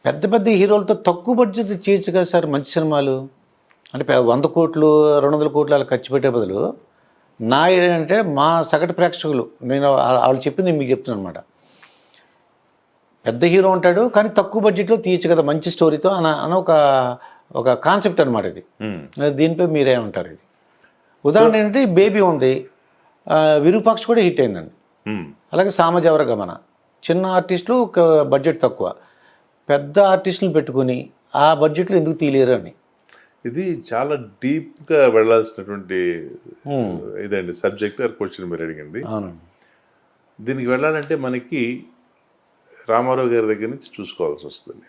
పెద్ద పెద్ద హీరోలతో తక్కువ బడ్జెట్ చేయొచ్చు కదా సార్ మంచి సినిమాలు. అంటే 100 కోట్లు 200 కోట్లు అలా ఖర్చు పెట్టే బదులు నా ఏంటంటే మా సగటు ప్రేక్షకులు నేను వాళ్ళు చెప్పింది మీకు చెప్తున్నాను అనమాట. పెద్ద హీరో ఉంటాడు కానీ తక్కువ బడ్జెట్లో తీయచ్చు కదా మంచి స్టోరీతో అని ఒక కాన్సెప్ట్ అనమాట ఇది. దీనిపై మీరేమంటారు? ఇది ఉదాహరణ ఏంటంటే బేబీ ఉంది, విరూపాక్ష కూడా హిట్ అయిందండి. అలాగే సామజవర గమన చిన్న ఆర్టిస్టులు బడ్జెట్ తక్కువ, పెద్ద ఆర్టిస్టులు పెట్టుకుని ఆ బడ్జెట్లో ఎందుకు తీయలేరు అని. ఇది చాలా డీప్గా వెళ్ళాల్సినటువంటి ఇదండి సబ్జెక్ట్ క్వశ్చన్ మీరు అడిగింది. అవునండి. దీనికి వెళ్ళాలంటే మనకి రామారావు గారి దగ్గర నుంచి చూసుకోవాల్సి వస్తుంది.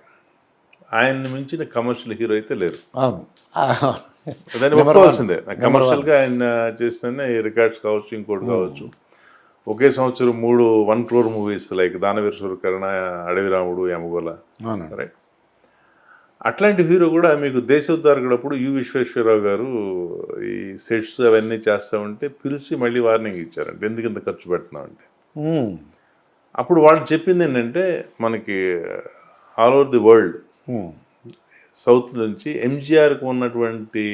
ఆయన్ని మించిన కమర్షియల్ హీరో అయితే లేరు. అవును, దాన్ని ఒప్పుకోవాల్సిందే. కమర్షియల్గా ఆయన చేసిన రికార్డ్స్ కావచ్చు, ఇంకోటి కావచ్చు. ఒకే సంవత్సరం 1 crore మూవీస్ లైక్ దానవీర సూరకర్ణ, అడవి రాముడు, యమగోళ, రైట్. అట్లాంటి హీరో కూడా మీకు దేశోద్ధారకుడప్పుడు యు విశ్వేశ్వరరావు గారు ఈ సెట్స్ అవన్నీ చేస్తా ఉంటే పిలిచి మళ్ళీ వార్నింగ్ ఇచ్చారంటే ఎందుకు ఇంత ఖర్చు పెడుతున్నామంటే. అప్పుడు వాళ్ళు చెప్పింది ఏంటంటే మనకి all over the world south నుంచి ఎంజీఆర్కి ఉన్నటువంటి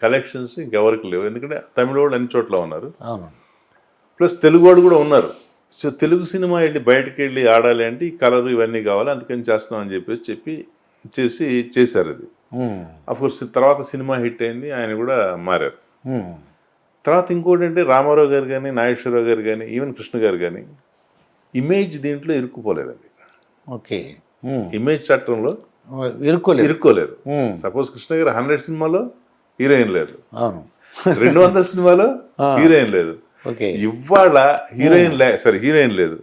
కలెక్షన్స్ ఇంకెవరికి లేవు. ఎందుకంటే తమిళ వాళ్ళు అన్ని చోట్ల ఉన్నారు, ప్లస్ తెలుగు వాళ్ళు కూడా ఉన్నారు. సో తెలుగు సినిమా వెళ్ళి బయటకు వెళ్ళి ఆడాలి అంటే ఈ కలర్ ఇవన్నీ కావాలి, అందుకని చేస్తున్నాం అని చెప్పి చేశారు అది. అఫ్కోర్స్ తర్వాత సినిమా హిట్ అయింది, ఆయన కూడా మారారు. తర్వాత ఇంకోటి అంటే రామారావు గారు కానీ, నాగేశ్వరరావు గారు కానీ, ఈవెన్ కృష్ణ గారు కానీ ఇమేజ్ దీంట్లో ఇరుక్కుపోలేదండి. ఓకే, ఇమేజ్ చట్టంలో ఇరుక్కోలేదు. సపోజ్ కృష్ణ గారు 100 సినిమాలో హీరోయిన్ లేదు, 200 సినిమాలో హీరోయిన్ లేదు. ఇవాళ హీరోయిన్ లేదు.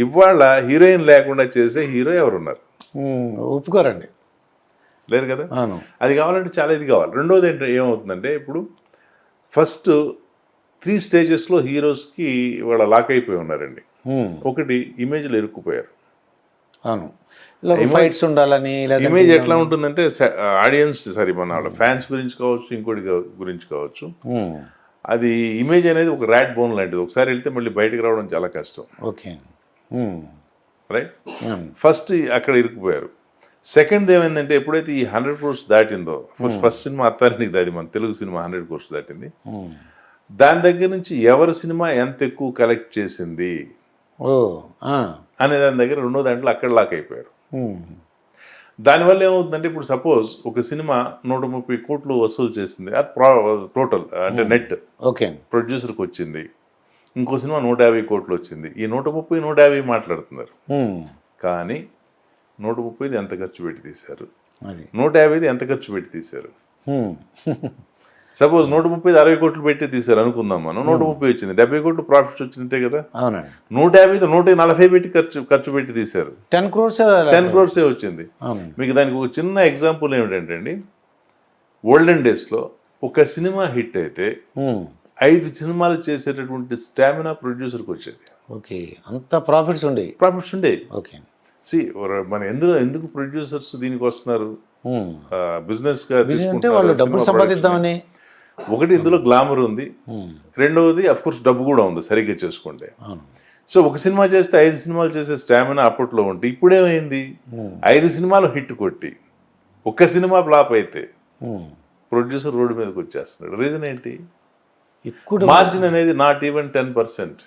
ఇవాళ హీరోయిన్ లేకుండా చేసే హీరో ఎవరున్నారు? ఒప్పుకోరండి, లేరు కదా. అది కావాలంటే చాలా ఇది కావాలి. రెండోది ఏంటంటే ఏమవుతుందంటే ఇప్పుడు ఫస్ట్ 3 స్టేజెస్లో హీరోస్కి ఇవాళ లాక్ అయిపోయి ఉన్నారండి. ఒకటి ఇమేజ్లో ఇరుక్కుపోయారు. అవును, ఫైట్స్ ఉండాలని. ఇమేజ్ ఎట్లా ఉంటుందంటే ఆడియన్స్ మన ఫ్యాన్స్ గురించి కావచ్చు, ఇంకోటి గురించి కావచ్చు, అది ఇమేజ్ అనేది ఒక ర్యాట్ బోన్ లాంటిది. ఒకసారి వెళ్తే మళ్ళీ బయటకు రావడం చాలా కష్టం. Okay, right. ఫస్ట్ అక్కడ ఇరుక్కుపోయారు. సెకండ్ ఏమైందంటే ఎప్పుడైతే ఈ 100 crores దాటిందో, ఫస్ట్ సినిమా అత్తారింటికి దాటి మన తెలుగు సినిమా 100 crores దాటింది. దాని దగ్గర నుంచి ఎవరి సినిమా ఎంత ఎక్కువ కలెక్ట్ చేసింది అనే దాని దగ్గర రెండో దాంట్లో అక్కడ లాక్ అయిపోయారు. దానివల్ల ఏమవుతుందంటే ఇప్పుడు సపోజ్ ఒక సినిమా 130 కోట్లు వసూలు చేసింది, అది టోటల్ అంటే నెట్ ప్రొడ్యూసర్కి వచ్చింది. ఇంకో సినిమా 150 కోట్లు వచ్చింది. ఈ 130, 150 మాట్లాడుతున్నారు. కానీ 130 ఎంత ఖర్చు పెట్టి తీశారు, 150 ఎంత ఖర్చు పెట్టి తీశారు. సపోజ్ 130 60 కోట్లు పెట్టి తీశారు అనుకుందాం మనం. 130 వచ్చింది, 70 కోట్లు ప్రాఫిట్స్ వచ్చింటే కదా. 150 140 పెట్టి ఖర్చు పెట్టి తీశారు, 10 crores వచ్చింది. మీకు దానికి ఒక చిన్న ఎగ్జాంపుల్ ఏమిటంటే అండి, ఓల్డెన్ డేస్లో ఒక సినిమా హిట్ అయితే 5 సినిమాలు చేసేటటువంటి స్టామినా ప్రొడ్యూసర్కి వచ్చేది. ఓకే, అంత ప్రాఫిట్స్ ఉండేవి. ఓకే, మన ఎందుకు ప్రొడ్యూసర్స్ దీనికి వస్తున్నారు? బిజినెస్ గా అంటే వాళ్ళు డబ్బులు సంపాదిద్దామని. ఒకటి ఇందులో గ్లామర్ ఉంది, రెండవది అఫ్ కోర్స్ డబ్బు కూడా ఉంది సరిగ్గా చేసుకుంటే. సో ఒక సినిమా చేస్తే 5 సినిమాలు చేసే స్టామినా అప్పట్లో ఉంటే ఇప్పుడేమైంది, 5 సినిమాలు హిట్ కొట్టి ఒక్క సినిమా ఫ్లాప్ అయితే ప్రొడ్యూసర్ రోడ్డు మీదకి వచ్చేస్తున్నాడు. రీజన్ ఏంటి? మార్జిన్ అనేది నాట్ ఈవెన్ 10%.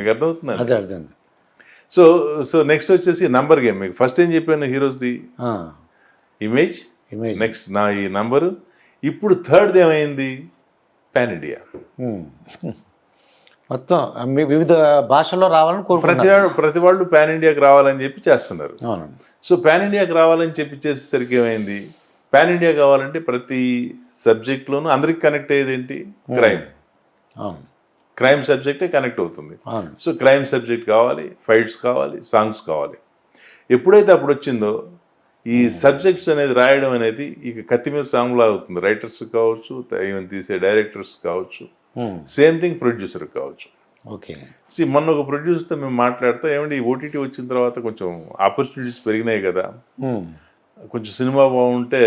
మీకు అర్థమవుతుంది? సో నెక్స్ట్ వచ్చేసి నంబర్ గేమ్. మీకు ఫస్ట్ ఏం చెప్పాను, హీరోస్ది ఇమేజ్, నెక్స్ట్ నా ఈ నంబరు. ఇప్పుడు థర్డ్ ఏమైంది, పాన్ ఇండియా. మొత్తం వివిధ భాషల్లో రావాలని ప్రతి వాళ్ళు పాన్ ఇండియాకి రావాలని చెప్పి చేస్తున్నారు. సో పాన్ ఇండియాకి రావాలని చెప్పి చేసేసరికి ఏమైంది, పాన్ ఇండియా కావాలంటే ప్రతి సబ్జెక్ట్లోనూ అందరికి కనెక్ట్ అయ్యేది ఏంటి, క్రైమ్ సబ్జెక్టే కనెక్ట్ అవుతుంది. సో క్రైమ్ సబ్జెక్ట్ కావాలి, ఫైట్స్ కావాలి, సాంగ్స్ కావాలి. ఎప్పుడైతే అప్పుడు వచ్చిందో ఈ సబ్జెక్ట్స్ అనేది రాయడం అనేది ఇక కత్తి మీద సాంగ్లా అవుతుంది. రైటర్స్ కావచ్చు, ఈవెన్ తీసే డైరెక్టర్స్ కావచ్చు, సేమ్ థింగ్ ప్రొడ్యూసర్ కావచ్చు. ఓకే, మొన్న ఒక ప్రొడ్యూసర్తో మేము మాట్లాడితే ఏమంటే ఈ ఓటీటీ వచ్చిన తర్వాత కొంచెం ఆపర్చునిటీస్ పెరిగినాయి కదా, కొంచెం సినిమా బాగుంటే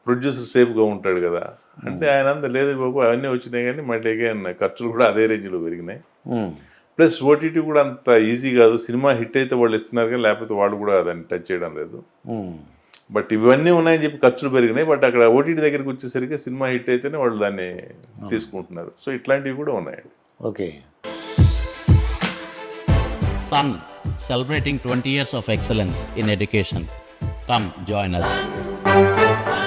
ప్రొడ్యూసర్ సేఫ్గా ఉంటాడు కదా అంటే, ఆయన అంత లేదు బాబు అవన్నీ వచ్చినాయి కానీ మళ్ళీ ఖర్చులు కూడా అదే రేంజ్లో పెరిగినాయి. ప్లస్ ఓటీటీ కూడా అంత ఈజీ కాదు. సినిమా హిట్ అయితే వాళ్ళు ఇస్తున్నారు కానీ లేకపోతే వాళ్ళు కూడా దాన్ని టచ్ చేయడం లేదు. బట్ ఇవన్నీ ఉన్నాయని చెప్పి ఖర్చులు పెరిగినాయి. బట్ అక్కడ ఓటీటీ దగ్గరికి వచ్చేసరికి సినిమా హిట్ అయితేనే వాళ్ళు దాన్ని తీసుకుంటున్నారు. సో ఇట్లాంటివి కూడా ఉన్నాయండి. Okay. Sun, celebrating 20 years of excellence in education. Come join us.